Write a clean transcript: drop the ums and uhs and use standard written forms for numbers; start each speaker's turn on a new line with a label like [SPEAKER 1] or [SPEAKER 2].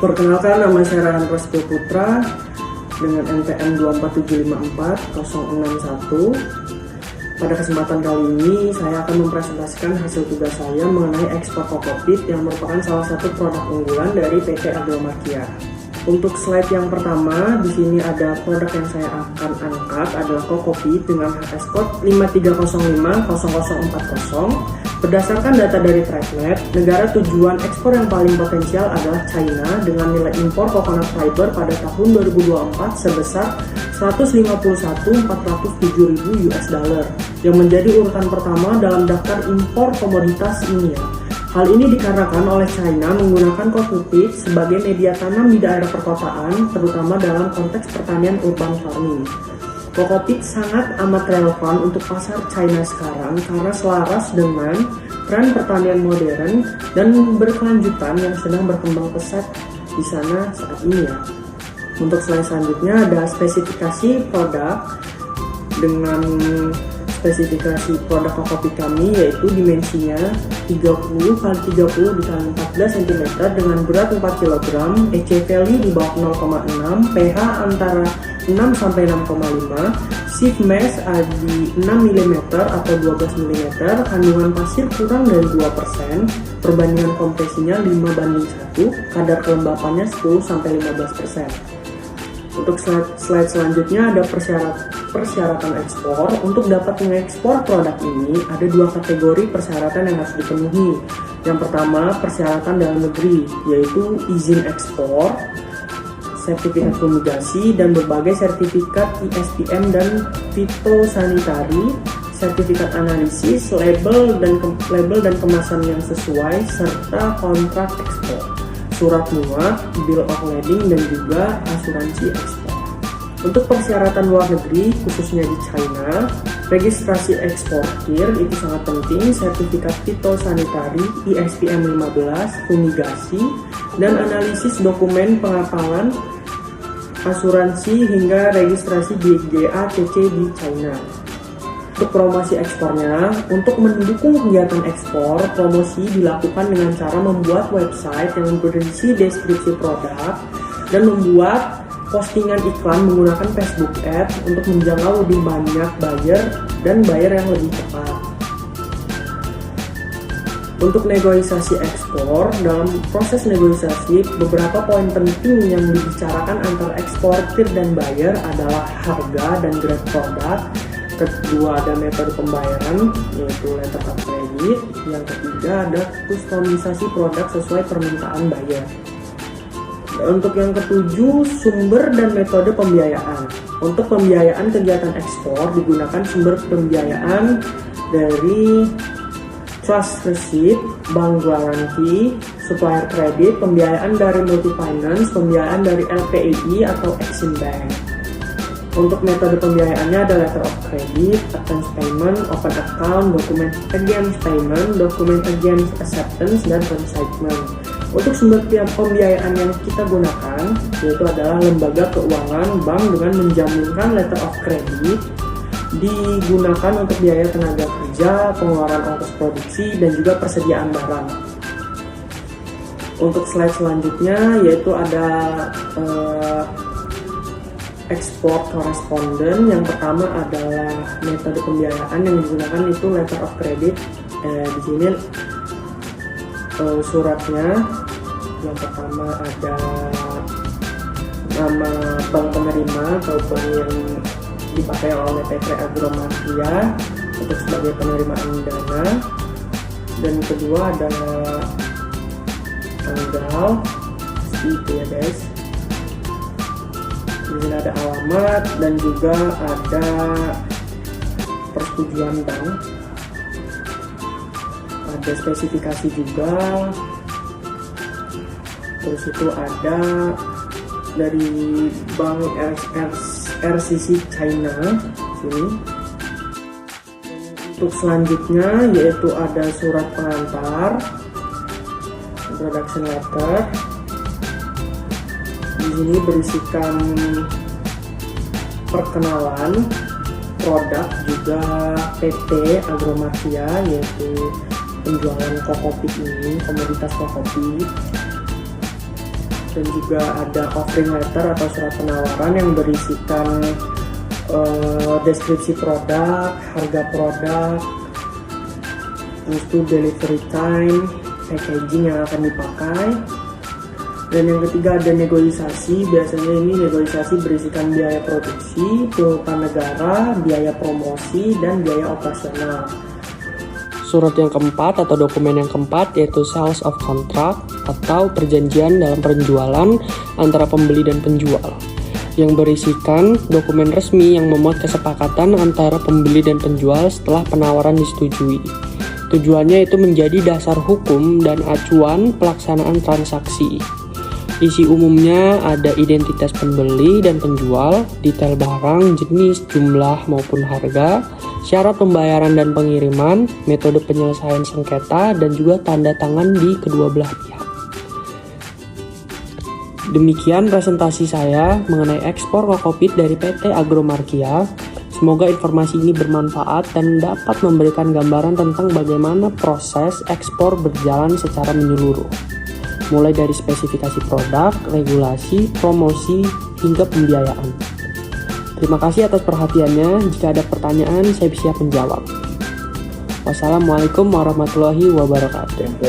[SPEAKER 1] Perkenalkan, nama saya Rahan Prasetyo Putra dengan NPM 247544061. Pada kesempatan kali ini saya akan mempresentasikan hasil tugas saya mengenai ekspor kokopit yang merupakan salah satu produk unggulan dari PT Agromarkia. Untuk slide yang pertama, di sini ada produk yang saya akan angkat adalah kokopit dengan HS code 53050040. Berdasarkan data dari TradeNet, negara tujuan ekspor yang paling potensial adalah China dengan nilai impor coconut fiber pada tahun 2024 sebesar 151.407.000 US dollar yang menjadi urutan pertama dalam daftar impor komoditas ini. Hal ini dikarenakan oleh China menggunakan kokopit sebagai media tanam di daerah perkotaan, terutama dalam konteks pertanian urban farming. Kokopit sangat amat relevan untuk pasar China sekarang karena selaras dengan tren pertanian modern dan berkelanjutan yang sedang berkembang pesat di sana saat ini ya. Untuk slide selanjutnya ada spesifikasi produk. Dengan spesifikasi produk kokopit kami yaitu dimensinya 30 x 30 x 14 cm dengan berat 4 kg, EC value di bawah 0,6, pH antara 6 sampai 6,5, sieve mass di 6 mm atau 12 mm, kandungan pasir kurang dari 2%, perbandingan kompresinya 5:1, kadar kelembapannya 10 sampai 15%. Untuk slide selanjutnya ada persyaratan ekspor. Untuk dapat mengekspor produk ini ada dua kategori persyaratan yang harus dipenuhi. Yang pertama, persyaratan dalam negeri, yaitu izin ekspor, sertifikat fumigasi, dan berbagai sertifikat ISPM dan fitosanitari, sertifikat analisis, label dan kemasan yang sesuai, serta kontrak ekspor, surat muat, bill of lading, dan juga asuransi ekspor. Untuk persyaratan luar negeri, khususnya di China, registrasi eksportir itu sangat penting, sertifikat fitosanitari, ISPM 15, fumigasi, dan analisis dokumen pengapalan, asuransi, hingga registrasi GACC di China. Untuk promosi ekspornya, untuk mendukung kegiatan ekspor, promosi dilakukan dengan cara membuat website yang berisi deskripsi produk dan membuat postingan iklan menggunakan Facebook Ads untuk menjangkau lebih banyak buyer dan buyer yang lebih cepat. Untuk negosiasi ekspor, dalam proses negosiasi, beberapa poin penting yang dibicarakan antara eksportir dan buyer adalah harga dan grade produk. Kedua ada metode pembayaran, yaitu letter of credit. Yang ketiga ada kustomisasi produk sesuai permintaan buyer. Untuk yang ketujuh, sumber dan metode pembiayaan. Untuk pembiayaan kegiatan ekspor digunakan sumber pembiayaan dari trust receipt, bank garansi, supplier credit, pembiayaan dari multi finance, pembiayaan dari LPI atau Exim Bank. Untuk metode pembiayaannya ada letter of credit, advance payment, open account, document against payment, document against acceptance, dan consignment. Untuk sumber pembiayaan yang kita gunakan yaitu adalah lembaga keuangan, bank dengan menjaminkan letter of credit, digunakan untuk biaya tenaga kerja, pengeluaran ongkos produksi, dan juga persediaan barang. Untuk slide selanjutnya yaitu ada ekspor koresponden. Yang pertama adalah metode pembiayaan yang digunakan itu letter of credit. Di sini suratnya yang pertama ada nama bank penerima atau bank yang dipakai oleh PT Agromarkia untuk sebagai penerimaan dana, dan kedua ada tanggal itu ya guys. Di sini ada alamat dan juga ada persetujuan bank. Ada spesifikasi juga. Terus itu ada dari bank RCC China sini. Untuk selanjutnya yaitu ada surat pengantar, introduction letter. Di sini berisikan perkenalan produk, juga PT Agromarkia, yaitu penjualan kokopit ini, komoditas kokopit. dan juga ada offering letter atau surat penawaran yang berisikan deskripsi produk, harga produk, terus itu delivery time, packaging yang akan dipakai. Dan yang ketiga ada negosiasi. Biasanya ini negosiasi berisikan biaya produksi, piutang negara, biaya promosi, dan biaya operasional.
[SPEAKER 2] Surat yang keempat atau dokumen yang keempat yaitu sales of contract atau perjanjian dalam penjualan antara pembeli dan penjual, yang berisikan dokumen resmi yang memuat kesepakatan antara pembeli dan penjual setelah penawaran disetujui. Tujuannya itu menjadi dasar hukum dan acuan pelaksanaan transaksi. Isi umumnya ada identitas pembeli dan penjual, detail barang, jenis, jumlah maupun harga, syarat pembayaran dan pengiriman, metode penyelesaian sengketa, dan juga tanda tangan di kedua belah pihak. Demikian presentasi saya mengenai ekspor kokopit dari PT Agromarkia. Semoga informasi ini bermanfaat dan dapat memberikan gambaran tentang bagaimana proses ekspor berjalan secara menyeluruh, mulai dari spesifikasi produk, regulasi, promosi, hingga pembiayaan. Terima kasih atas perhatiannya. Jika ada pertanyaan, saya siap menjawab. Wassalamualaikum warahmatullahi wabarakatuh.